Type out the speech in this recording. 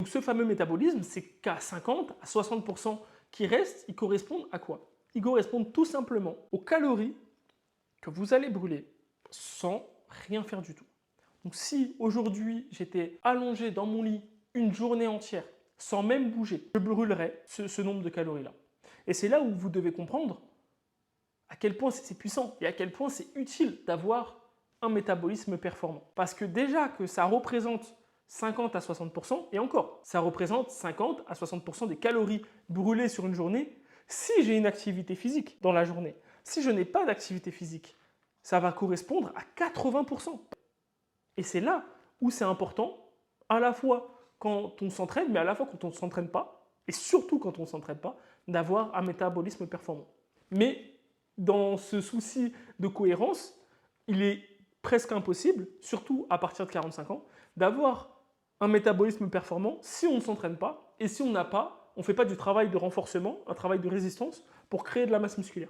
ce fameux métabolisme, c'est qu'à 50 à 60% qui restent, ils correspondent à quoi? Ils correspondent tout simplement aux calories que vous allez brûler sans rien faire du tout. Donc si aujourd'hui j'étais allongé dans mon lit une journée entière sans même bouger, je brûlerais ce nombre de calories-là. Et c'est là où vous devez comprendre à quel point c'est puissant et à quel point c'est utile d'avoir un métabolisme performant. Parce que déjà que ça représente 50 à 60%, et encore, ça représente 50 à 60% des calories brûlées sur une journée si j'ai une activité physique dans la journée. Si je n'ai pas d'activité physique, ça va correspondre à 80%. Et c'est là où c'est important, à la fois quand on s'entraîne, mais à la fois quand on ne s'entraîne pas, et surtout quand on ne s'entraîne pas, d'avoir un métabolisme performant. Mais dans ce souci de cohérence, il est presque impossible, surtout à partir de 45 ans, d'avoir un métabolisme performant si on ne s'entraîne pas et si on ne fait pas du travail de renforcement, un travail de résistance pour créer de la masse musculaire.